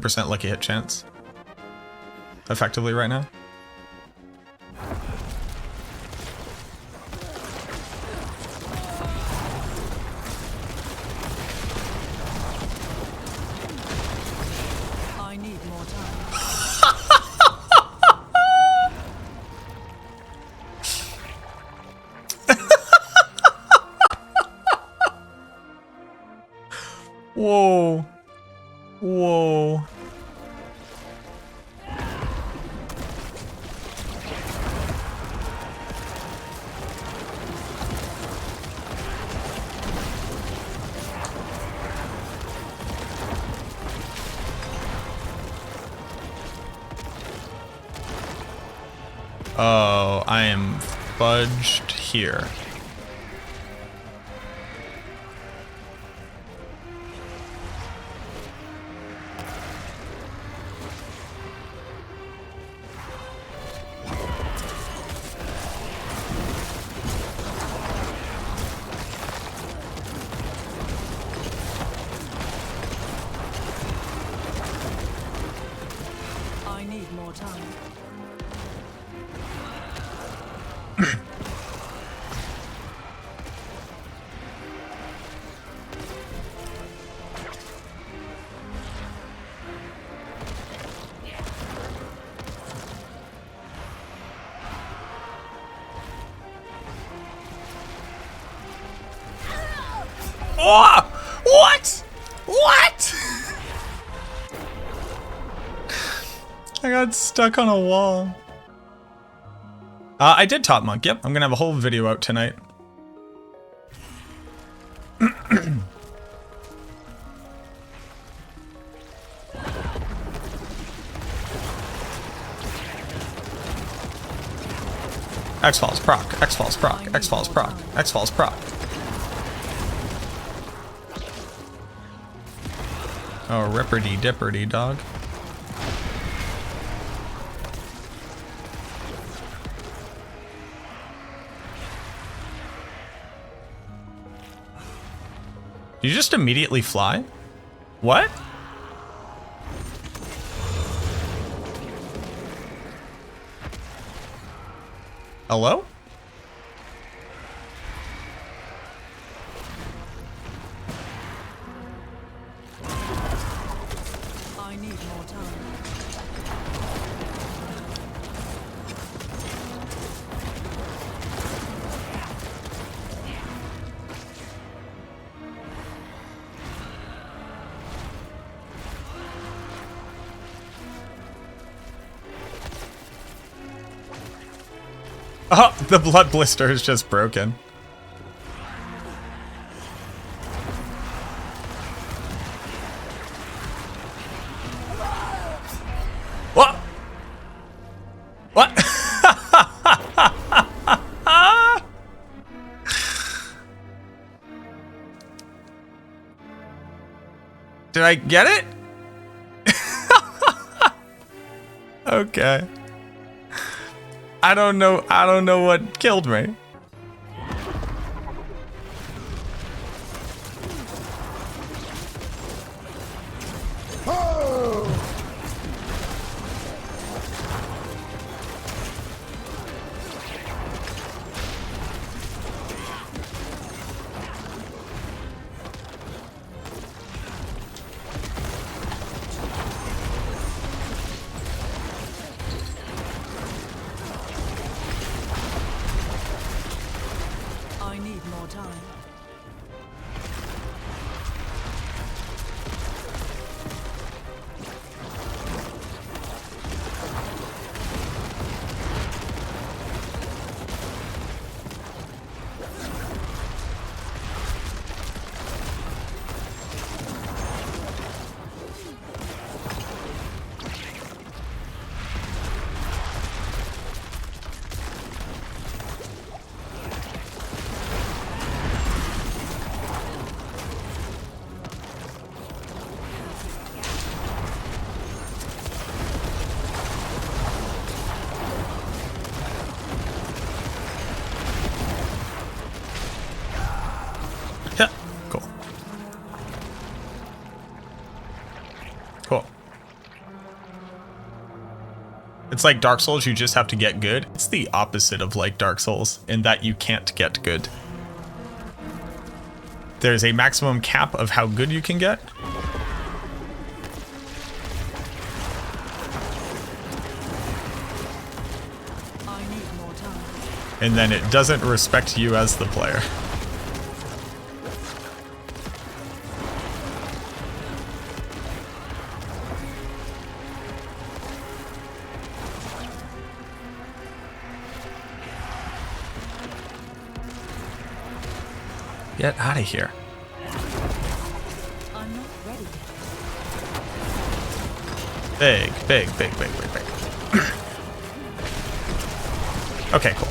100% lucky hit chance. Effectively right now. I need more time. Whoa. Whoa. Oh, I am fudged here. I need more time. Oh! What? What? I got stuck on a wall. I did top monk. Yep, I'm gonna have a whole video out tonight. X-Falls proc, X-Falls proc, X-Falls proc, X-Falls proc. Oh, ripperty dipperty, dog. You just immediately fly? What? Hello? I need more time. Oh, the blood blister is just broken. What? What? Did I get it? Okay. I don't know what killed me. It's like Dark Souls, you just have to get good. It's the opposite of like Dark Souls in that you can't get good. There's a maximum cap of how good you can get. I need more time. And then it doesn't respect you as the player. Get out of here. I'm not ready yet. Big, big, big, big, big, big. Okay, cool.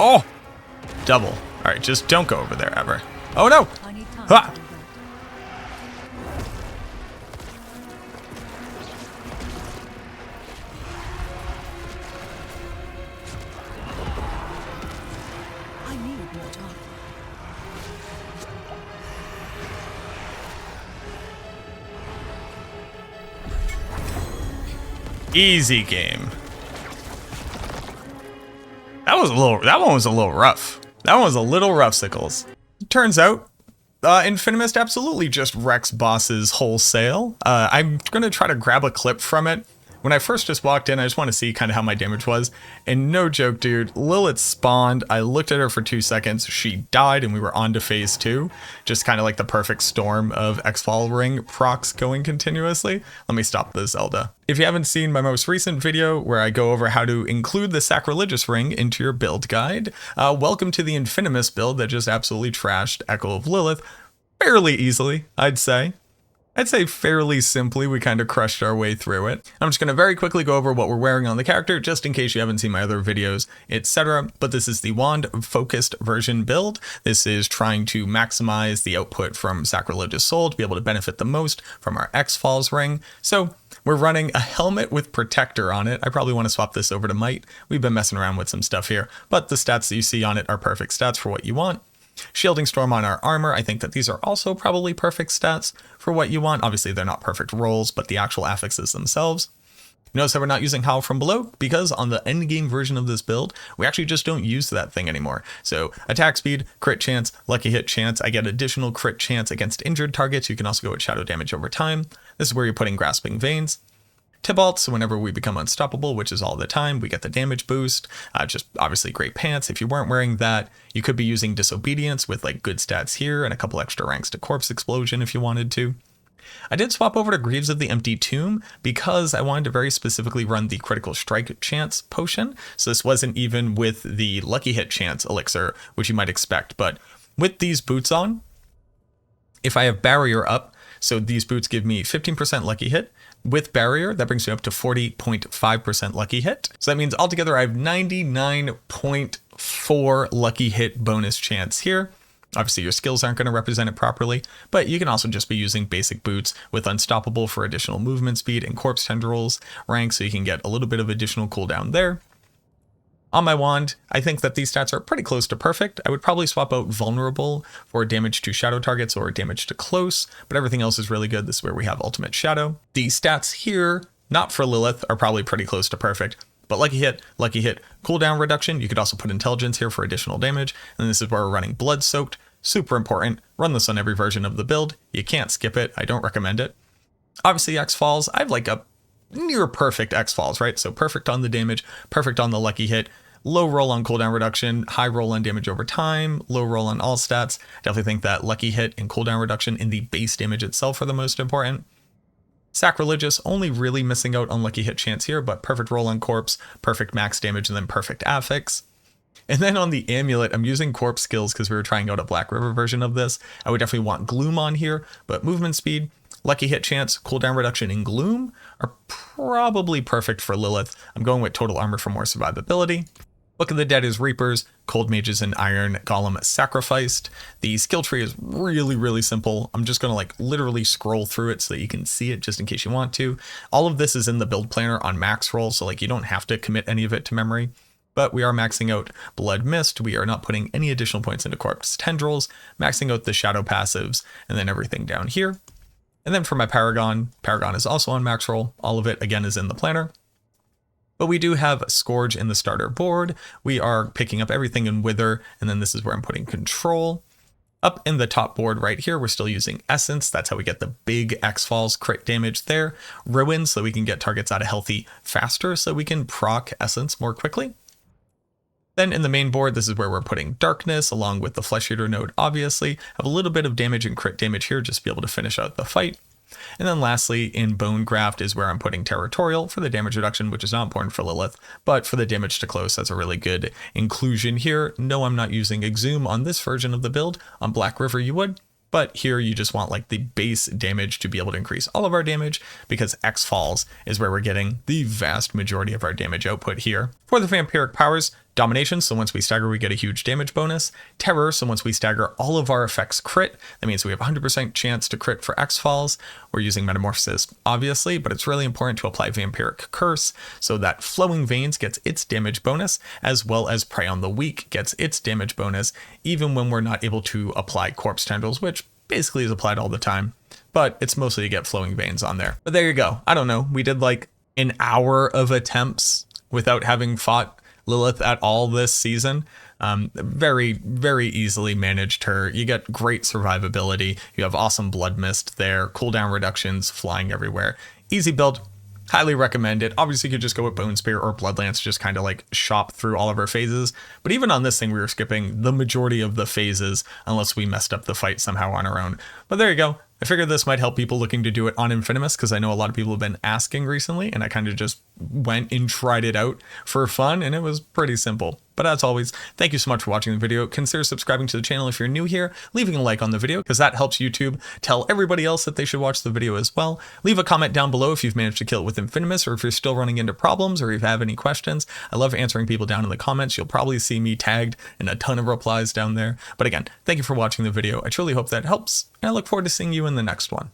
Oh! Double. Alright, just don't go over there ever. Oh no! I need time Ah! to do that. I need more time. Easy game. That one was a little rough. That one was a little rough, Sickles. Turns out, Infinimist absolutely just wrecks bosses wholesale. I'm gonna try to grab a clip from it. When I first just walked in, I just want to see kind of how my damage was. And no joke, dude, Lillith spawned. I looked at her for 2 seconds. She died, and we were on to phase 2. Just kind of like the perfect storm of X-Fall ring procs going continuously. Let me stop the Zelda. If you haven't seen my most recent video where I go over how to include the sacrilegious ring into your build guide, welcome to the Infinimist build that just absolutely trashed Echo of Lillith fairly easily, I'd say. I'd say fairly simply, we kind of crushed our way through it. I'm just going to very quickly go over what we're wearing on the character, just in case you haven't seen my other videos, etc. But this is the wand-focused version build. This is trying to maximize the output from Sacrilegious Soul to be able to benefit the most from our X-Falls ring. So we're running a helmet with protector on it. I probably want to swap this over to Might. We've been messing around with some stuff here, but the stats that you see on it are perfect stats for what you want. Shielding Storm on our armor, I think that these are also probably perfect stats for what you want. Obviously, they're not perfect rolls, but the actual affixes themselves. Notice that we're not using Howl from Below, because on the endgame version of this build, we actually just don't use that thing anymore. So attack speed, crit chance, lucky hit chance, I get additional crit chance against injured targets. You can also go with shadow damage over time. This is where you're putting Grasping Veins. Tybalt, so whenever we become unstoppable, which is all the time, we get the damage boost. Just obviously great pants. If you weren't wearing that, you could be using Disobedience with like good stats here and a couple extra ranks to Corpse Explosion if you wanted to. I did swap over to Greaves of the Empty Tomb because I wanted to very specifically run the critical strike chance potion. So this wasn't even with the lucky hit chance elixir, which you might expect. But with these boots on, if I have barrier up, so these boots give me 15% lucky hit. With barrier, that brings me up to 40.5% lucky hit. So that means altogether I have 99.4 lucky hit bonus chance here. Obviously your skills aren't going to represent it properly, but you can also just be using basic boots with Unstoppable for additional movement speed and Corpse Tendrils rank, so you can get a little bit of additional cooldown there. On my wand, I think that these stats are pretty close to perfect. I would probably swap out Vulnerable for damage to shadow targets or damage to close, but everything else is really good. This is where we have Ultimate Shadow. The stats here, not for Lillith, are probably pretty close to perfect, but lucky hit, cooldown reduction. You could also put Intelligence here for additional damage, and this is where we're running Blood Soaked. Super important. Run this on every version of the build. You can't skip it. I don't recommend it. Obviously, X-Falls, I have like a near perfect X-Falls, right? So perfect on the damage, perfect on the lucky hit, low roll on cooldown reduction, high roll on damage over time, low roll on all stats. Definitely think that lucky hit and cooldown reduction in the base damage itself are the most important. Sacrilegious, only really missing out on lucky hit chance here, but perfect roll on corpse, perfect max damage, and then perfect affix. And then on the amulet, I'm using corpse skills because we were trying out a Black River version of this. I would definitely want Gloom on here, but movement speed, lucky hit chance, cooldown reduction, and Gloom are probably perfect for Lillith. I'm going with total armor for more survivability. Book of the Dead is Reapers, Cold Mages and Iron Golem Sacrificed. The skill tree is really, really simple. I'm just going to like literally scroll through it so that you can see it just in case you want to. All of this is in the build planner on max roll, so like you don't have to commit any of it to memory. But we are maxing out Blood Mist. We are not putting any additional points into Corpse Tendrils, maxing out the Shadow passives, and then everything down here. And then for my Paragon is also on max roll. All of it again is in the planner. But we do have Scourge in the starter board. We are picking up everything in Wither, and then this is where I'm putting Control. Up in the top board right here, we're still using Essence. That's how we get the big X-Falls crit damage there. Ruin, so we can get targets out of healthy faster, so we can proc Essence more quickly. Then in the main board, this is where we're putting Darkness, along with the Flesh Eater node, obviously. Have a little bit of damage and crit damage here, just to be able to finish out the fight. And then lastly, in Bone Graft is where I'm putting Territorial for the damage reduction, which is not important for Lillith, but for the damage to close, that's a really good inclusion here. No, I'm not using Exhume on this version of the build. On Black River you would, but here you just want like the base damage to be able to increase all of our damage, because X-Falls is where we're getting the vast majority of our damage output here. For the Vampiric powers, Domination, so once we stagger we get a huge damage bonus. Terror, so once we stagger all of our effects crit, that means we have 100% chance to crit for X-Falls. We're using Metamorphosis obviously, but it's really important to apply Vampiric Curse so that Flowing Veins gets its damage bonus, as well as Prey on the Weak gets its damage bonus, even when we're not able to apply Corpse Tendrils, which basically is applied all the time, but it's mostly to get Flowing Veins on there. But there you go. I don't know, we did like an hour of attempts without having fought Lillith at all this season. Very, very easily managed her. You get great survivability. You have awesome Blood Mist there, cooldown reductions, flying everywhere. Easy build. Highly recommend it. Obviously, you could just go with Bone Spear or Bloodlance, just kind of like shop through all of our phases. But even on this thing, we were skipping the majority of the phases unless we messed up the fight somehow on our own. But there you go. I figured this might help people looking to do it on Infinimist, because I know a lot of people have been asking recently, and I kind of just went and tried it out for fun, and it was pretty simple. But as always, thank you so much for watching the video. Consider subscribing to the channel if you're new here, leaving a like on the video, because that helps YouTube tell everybody else that they should watch the video as well. Leave a comment down below if you've managed to kill it with Infinimist, or if you're still running into problems, or if you have any questions. I love answering people down in the comments. You'll probably see me tagged in a ton of replies down there. But again, thank you for watching the video. I truly hope that helps, and I look forward to seeing you in the next one.